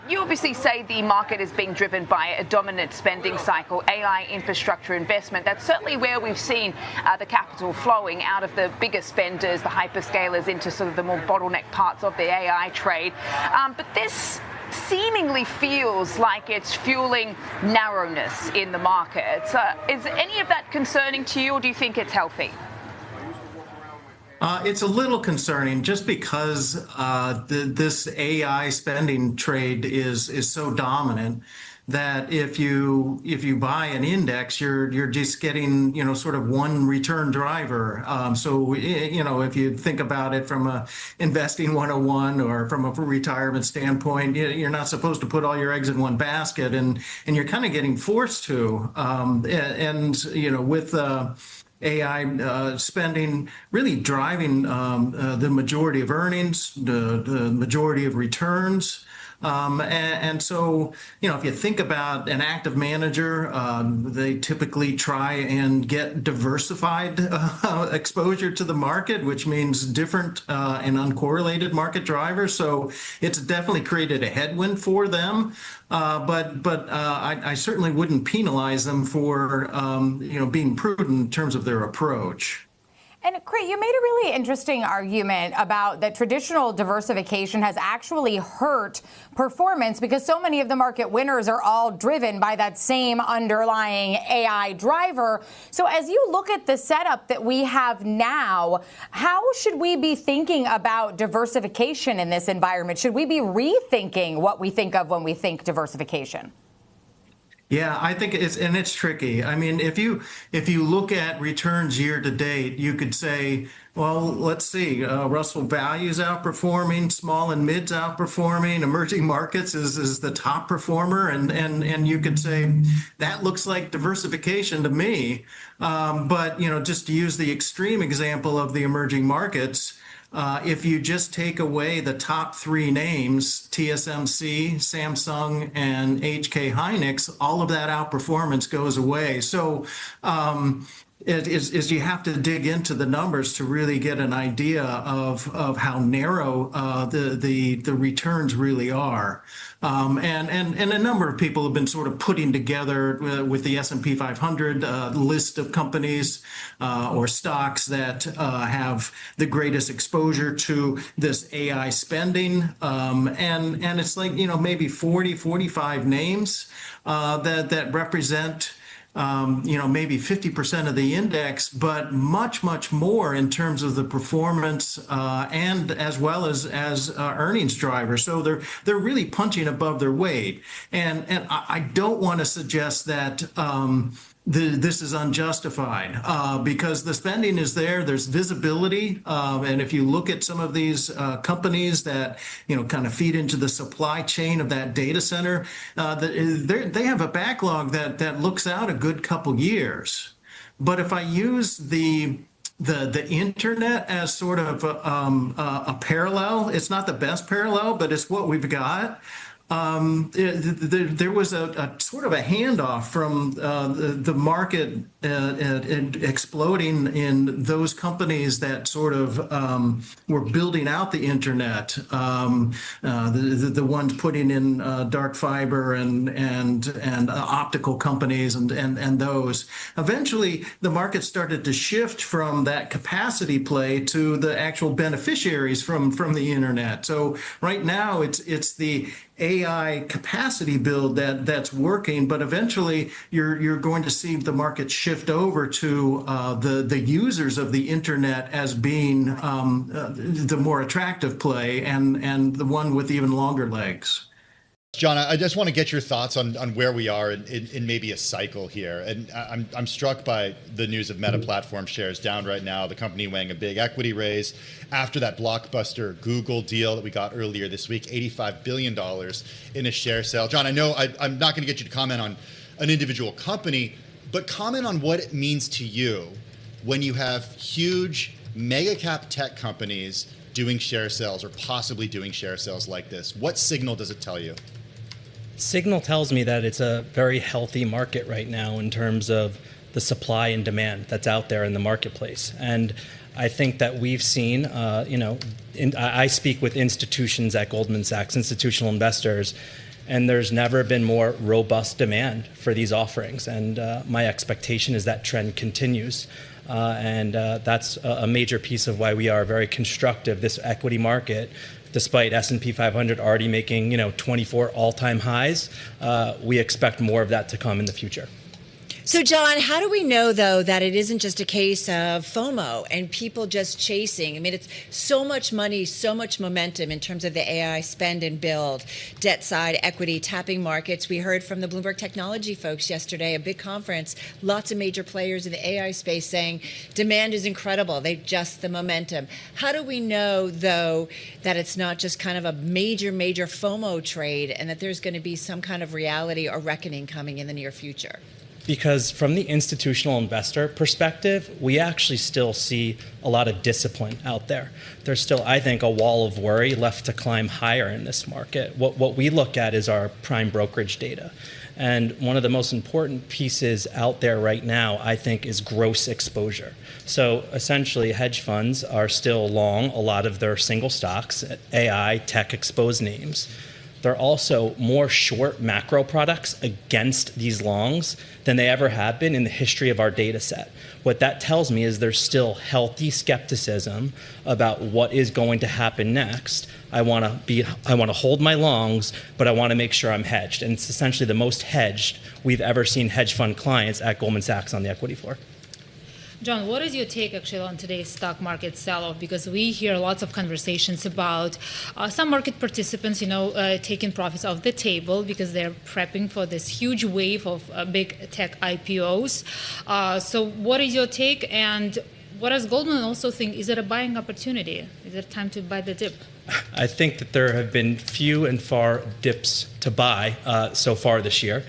You obviously say the market is being driven by a dominant spending cycle, AI infrastructure investment. That's certainly where we've seen the capital flowing out of the bigger spenders, the hyperscalers, into sort of the more bottleneck parts of the AI trade. But this seemingly feels like it's fueling narrowness in the market. Is any of that concerning to you, or do you think it's healthy? It's a little concerning just because this AI spending trade is so dominant that if you buy an index, you're just getting sort of one return driver. So if you think about it from a investing 101 or from a retirement standpoint, you're not supposed to put all your eggs in one basket, and you're kind of getting forced to. With AI spending really driving the majority of earnings, the majority of returns. And so, if you think about an active manager, they typically try and get diversified exposure to the market, which means different and uncorrelated market drivers. So it's definitely created a headwind for them. But I certainly wouldn't penalize them for, being prudent in terms of their approach. And Craig, you made a really interesting argument about that traditional diversification has actually hurt performance because so many of the market winners are all driven by that same underlying AI driver. So as you look at the setup that we have now, how should we be thinking about diversification in this environment? Should we be rethinking what we think of when we think diversification? Yeah, I think it's tricky. I mean, if you look at returns year to date, you could say, well, let's see, Russell Value's outperforming, small and mid's outperforming, emerging markets is the top performer, and you could say that looks like diversification to me. But just to use the extreme example of the emerging markets. If you just take away the top three names, TSMC, Samsung, and HK Hynix, all of that outperformance goes away. So you have to dig into the numbers to really get an idea of how narrow the returns really are. And a number of people have been sort of putting together with the S&P 500 list of companies or stocks that have the greatest exposure to this AI spending. And it's like, maybe 40, 45 names that represent maybe 50% of the index, but much more in terms of the performance and as well as earnings drivers. So they're really punching above their weight. And I don't want to suggest that this is unjustified because the spending is there. There's visibility, and if you look at some of these companies that kind of feed into the supply chain of that data center, they have a backlog that looks out a good couple years. But if I use the internet as sort of a parallel, it's not the best parallel, but it's what we've got. There was a sort of a handoff from the market exploding in those companies that sort of were building out the internet, the ones putting in dark fiber and optical companies and those. Eventually, the market started to shift from that capacity play to the actual beneficiaries from the internet. So right now, it's the AI capacity build that's working, but eventually you're going to see the market shift over to the users of the internet as being the more attractive play and the one with even longer legs. John, I just want to get your thoughts on where we are in maybe a cycle here. And I'm struck by the news of Meta Platform shares down right now, the company weighing a big equity raise after that blockbuster Google deal that we got earlier this week, $85 billion in a share sale. John, I know I'm not going to get you to comment on an individual company, but comment on what it means to you when you have huge mega cap tech companies doing share sales or possibly doing share sales like this. What signal does it tell you? Signal tells me that it's a very healthy market right now in terms of the supply and demand that's out there in the marketplace. And I think that we've seen, I speak with institutions at Goldman Sachs, institutional investors, and there's never been more robust demand for these offerings. And my expectation is that trend continues. That's a major piece of why we are very constructive. This equity market, despite S&P 500 already making 24 all-time highs, we expect more of that to come in the future. So, John, how do we know, though, that it isn't just a case of FOMO and people just chasing? I mean, it's so much money, so much momentum in terms of the AI spend and build, debt side, equity, tapping markets. We heard from the Bloomberg technology folks yesterday, a big conference, lots of major players in the AI space saying demand is incredible. They've just the momentum. How do we know, though, that it's not just kind of a major FOMO trade and that there's going to be some kind of reality or reckoning coming in the near future? Because from the institutional investor perspective, we actually still see a lot of discipline out there. There's still, I think, a wall of worry left to climb higher in this market. What we look at is our prime brokerage data. And one of the most important pieces out there right now, I think, is gross exposure. So essentially, hedge funds are still long a lot of their single stocks, AI, tech exposed names. They're also more short macro products against these longs than they ever have been in the history of our data set. What that tells me is there's still healthy skepticism about what is going to happen next. I want to hold my longs, but I want to make sure I'm hedged. And it's essentially the most hedged we've ever seen hedge fund clients at Goldman Sachs on the equity floor. John, what is your take actually on today's stock market sell-off? Because we hear lots of conversations about some market participants, taking profits off the table because they're prepping for this huge wave of big tech IPOs. So what is your take? And what does Goldman also think? Is it a buying opportunity? Is it time to buy the dip? I think that there have been few and far dips to buy so far this year.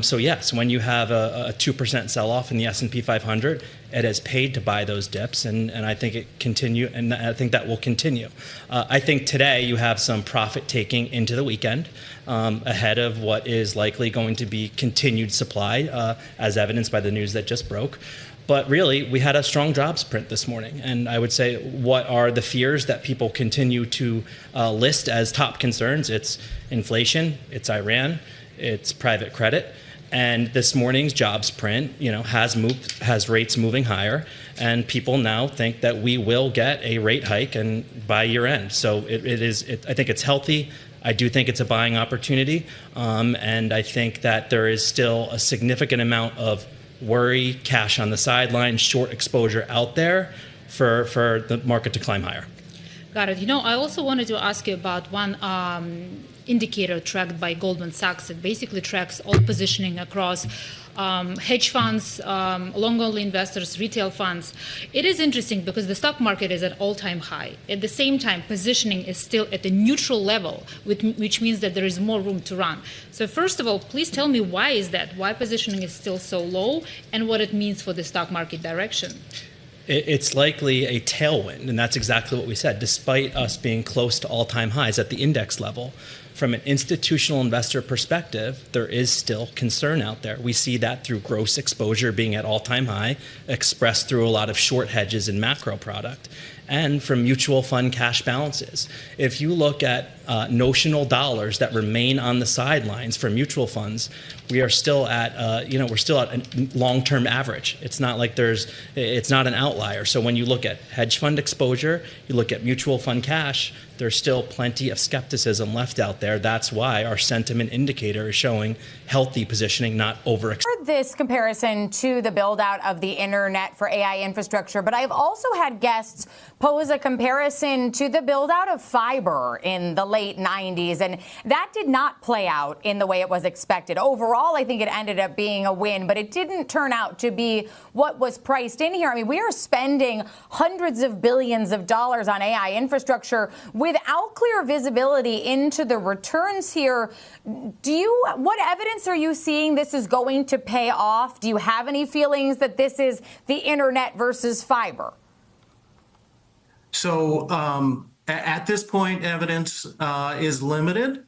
So yes, when you have a 2% sell-off in the S&P 500, it has paid to buy those dips, and I think I think that will continue. I think today you have some profit taking into the weekend ahead of what is likely going to be continued supply, as evidenced by the news that just broke. But really, we had a strong jobs print this morning. And I would say, what are the fears that people continue to list as top concerns? It's inflation, it's Iran, it's private credit. And this morning's jobs print, has rates moving higher. And people now think that we will get a rate hike and by year end. So I think it's healthy. I do think it's a buying opportunity. And I think that there is still a significant amount of worry, cash on the sidelines, short exposure out there for the market to climb higher. Got it. I also wanted to ask you about one indicator tracked by Goldman Sachs that basically tracks all positioning across hedge funds, long-only investors, retail funds. It is interesting because the stock market is at all-time high. At the same time, positioning is still at a neutral level, which means that there is more room to run. So first of all, please tell me why is that? Why positioning is still so low and what it means for the stock market direction? It's likely a tailwind, and that's exactly what we said. Despite us being close to all-time highs at the index level, from an institutional investor perspective, there is still concern out there. We see that through gross exposure being at all-time high, expressed through a lot of short hedges in macro product, and from mutual fund cash balances. If you look at notional dollars that remain on the sidelines for mutual funds, we are still at a long-term average. It's not like it's not an outlier. So when you look at hedge fund exposure, you look at mutual fund cash, there's still plenty of skepticism left out there. That's why our sentiment indicator is showing healthy positioning, not overexposure. This comparison to the build out of the internet for AI infrastructure, but I've also had guests pose a comparison to the build out of fiber in the late 90s, and that did not play out in the way it was expected. Overall, I think it ended up being a win, but it didn't turn out to be what was priced in here. I mean, we are spending hundreds of billions of dollars on AI infrastructure without clear visibility into the returns here. What evidence are you seeing this is going to pay off? Do you have any feelings that this is the internet versus fiber? So at this point, evidence is limited.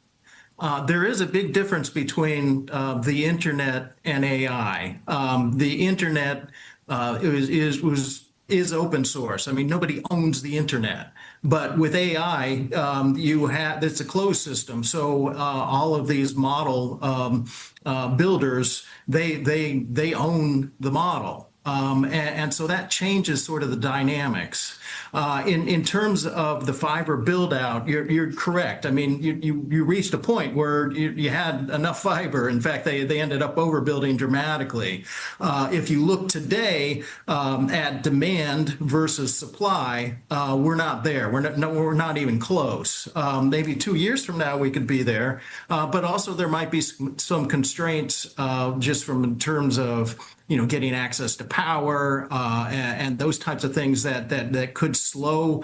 There is a big difference between the internet and AI. The internet was is open source. I mean, nobody owns the internet, but with AI, it's a closed system. So all of these model builders, they own the model. And so that changes sort of the dynamics. In terms of the fiber build out, you're correct. I mean, you reached a point where you had enough fiber. In fact, they ended up overbuilding dramatically. If you look today at demand versus supply, we're not there. We're not even close. Maybe 2 years from now we could be there, but also there might be some constraints just from in terms of getting access to power and those types of things that could slow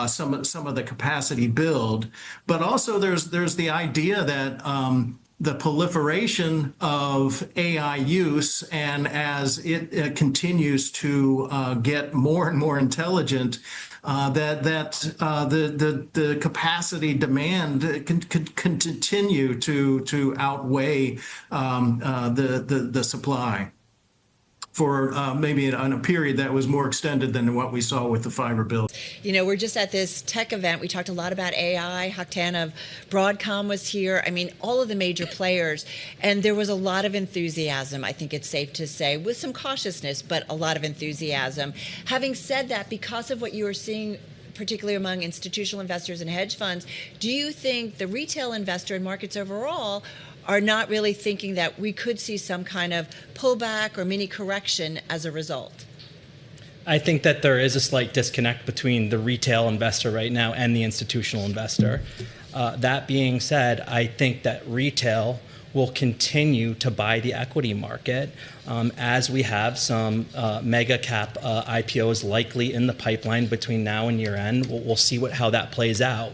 some of the capacity build. But also there's the idea that the proliferation of AI use, and as it continues to get more and more intelligent, the capacity demand can continue to outweigh the supply for maybe on a period that was more extended than what we saw with the fiber build. We're just at this tech event. We talked a lot about AI. Haktan of Broadcom was here. I mean, all of the major players. And there was a lot of enthusiasm, I think it's safe to say, with some cautiousness, but a lot of enthusiasm. Having said that, because of what you were seeing, particularly among institutional investors and hedge funds, do you think the retail investor and markets overall are not really thinking that we could see some kind of pullback or mini correction as a result? I think that there is a slight disconnect between the retail investor right now and the institutional investor. That being said, I think that retail will continue to buy the equity market as we have some mega cap IPOs likely in the pipeline between now and year end. We'll see how that plays out.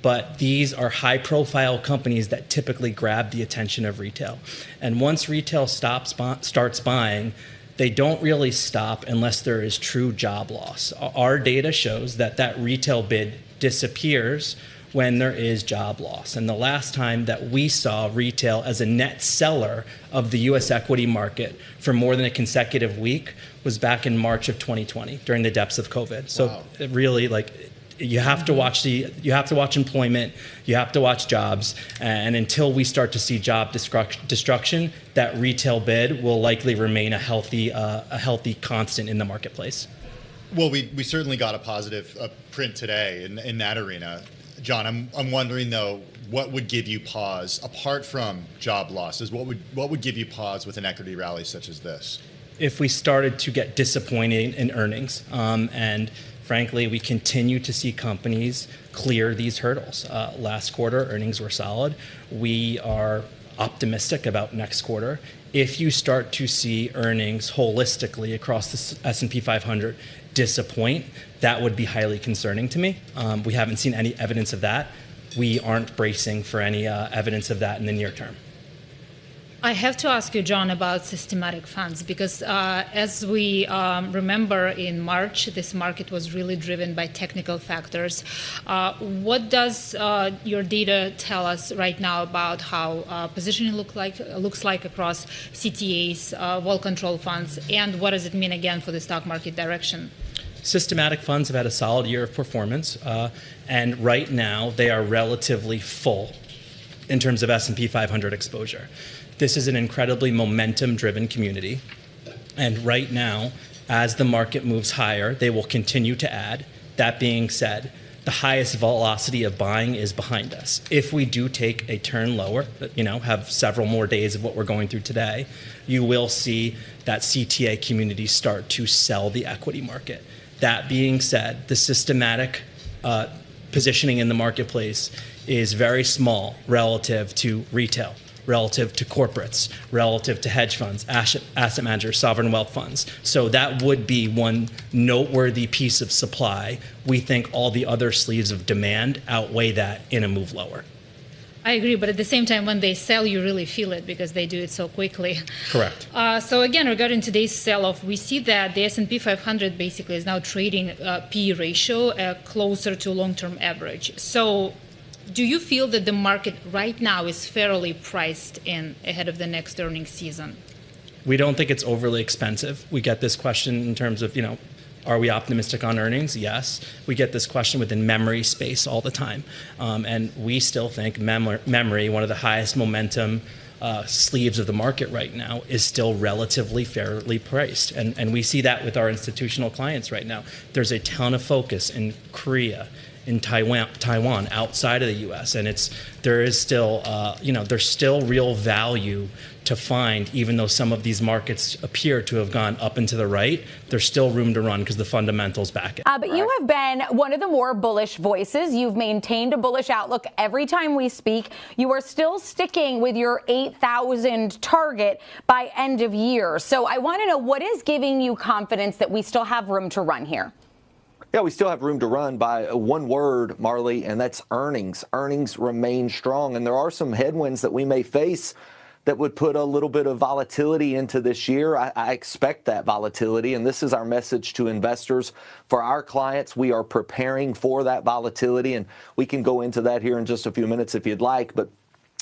But these are high-profile companies that typically grab the attention of retail. And once retail starts buying, they don't really stop unless there is true job loss. Our data shows that retail bid disappears when there is job loss. And the last time that we saw retail as a net seller of the U.S. equity market for more than a consecutive week was back in March of 2020 during the depths of COVID. So wow. It really, you have to watch employment, you have to watch jobs, and until we start to see job destruction, that retail bid will likely remain a healthy constant in the marketplace. Well, we certainly got a positive print today in that arena. John, I'm wondering though, what would give you pause apart from job losses? What would give you pause with an equity rally such as this? If we started to get disappointing in earnings, and frankly, we continue to see companies clear these hurdles. Last quarter, earnings were solid. We are optimistic about next quarter. If you start to see earnings holistically across the S&P 500 disappoint, that would be highly concerning to me. We haven't seen any evidence of that. We aren't bracing for any evidence of that in the near term. I have to ask you, John, about systematic funds, because as we remember in March, this market was really driven by technical factors. What does your data tell us right now about how positioning looks like across CTAs, vol control funds, and what does it mean again for the stock market direction? Systematic funds have had a solid year of performance, and right now they are relatively full in terms of S&P 500 exposure. This is an incredibly momentum-driven community, and right now, as the market moves higher, they will continue to add. That being said, the highest velocity of buying is behind us. If we do take a turn lower, have several more days of what we're going through today, you will see that CTA community start to sell the equity market. That being said, the systematic positioning in the marketplace is very small relative to retail, relative to corporates, relative to hedge funds, asset managers, sovereign wealth funds. So that would be one noteworthy piece of supply. We think all the other sleeves of demand outweigh that in a move lower. I agree, but at the same time, when they sell, you really feel it because they do it so quickly. Correct. So again, regarding today's sell-off, we see that the S&P 500 basically is now trading PE ratio closer to long-term average. So do you feel that the market right now is fairly priced in ahead of the next earnings season? We don't think it's overly expensive. We get this question in terms of, Are we optimistic on earnings? Yes. We get this question within memory space all the time. And we still think memory, one of the highest momentum sleeves of the market right now, is still relatively fairly priced. And we see that with our institutional clients right now. There's a ton of focus in Korea, in Taiwan, outside of the U.S., and there's still real value to find, even though some of these markets appear to have gone up and to the right. There's still room to run because the fundamentals back it. But you have been one of the more bullish voices. You've maintained a bullish outlook every time we speak. You are still sticking with your 8,000 target by end of year. So I want to know, what is giving you confidence that we still have room to run here? Yeah, we still have room to run by one word, Marley, and that's earnings. Earnings remain strong, and there are some headwinds that we may face that would put a little bit of volatility into this year. I expect that volatility, and this is our message to investors. For our clients, we are preparing for that volatility, and we can go into that here in just a few minutes if you'd like. But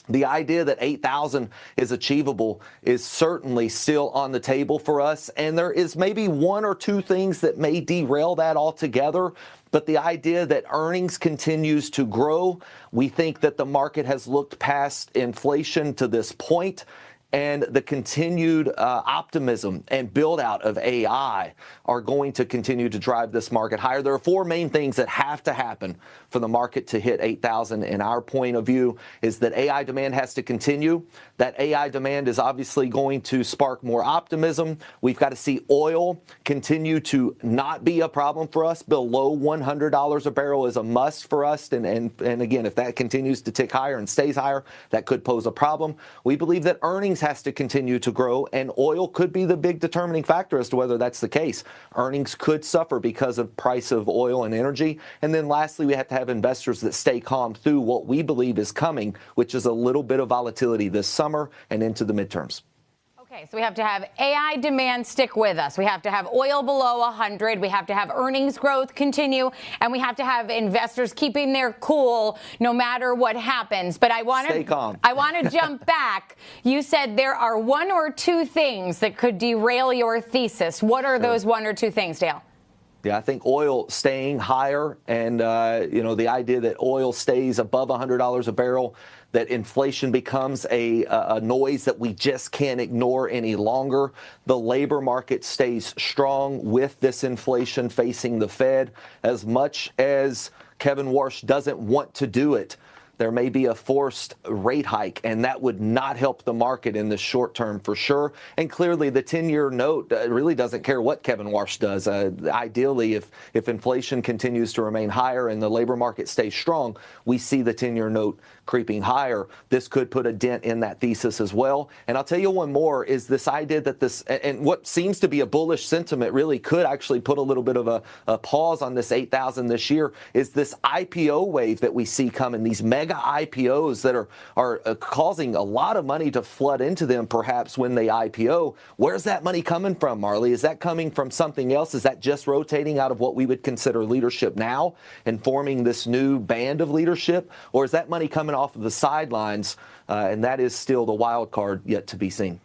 the idea that 8,000 is achievable is certainly still on the table for us, and there is maybe one or two things that may derail that altogether. But the idea that earnings continues to grow, we think that the market has looked past inflation to this point, and the continued optimism and build out of AI are going to continue to drive this market higher. There are four main things that have to happen for the market to hit 8,000. In our point of view, is that AI demand has to continue. That AI demand is obviously going to spark more optimism. We've got to see oil continue to not be a problem for us. Below $100 a barrel is a must for us. And again, if that continues to tick higher and stays higher, that could pose a problem. We believe that earnings has to continue to grow, and oil could be the big determining factor as to whether that's the case. Earnings could suffer because of price of oil and energy. And then lastly, we have to have investors that stay calm through what we believe is coming, which is a little bit of volatility this summer and into the midterms. Okay, so we have to have AI demand stick with us. We have to have oil below 100. We have to have earnings growth continue, and we have to have investors keeping their cool no matter what happens. But I want to stay calm. I want to jump back. You said there are one or two things that could derail your thesis. What are those one or two things, Dale? Yeah, I think oil staying higher, and the idea that oil stays above $100 a barrel, that inflation becomes a noise that we just can't ignore any longer. The labor market stays strong with this inflation facing the Fed. As much as Kevin Warsh doesn't want to do it, there may be a forced rate hike, and that would not help the market in the short term for sure. And clearly, the 10-year note really doesn't care what Kevin Warsh does. Ideally, if inflation continues to remain higher and the labor market stays strong, we see the 10-year note creeping higher. This could put a dent in that thesis as well. And I'll tell you one more, is this idea that this, and what seems to be a bullish sentiment really could actually put a little bit of a pause on this 8,000 this year, is this IPO wave that we see coming, these mega IPOs that are causing a lot of money to flood into them perhaps when they IPO. Where's that money coming from, Marley? Is that coming from something else? Is that just rotating out of what we would consider leadership now and forming this new band of leadership? Or is that money coming off of the sidelines? And that is still the wild card yet to be seen.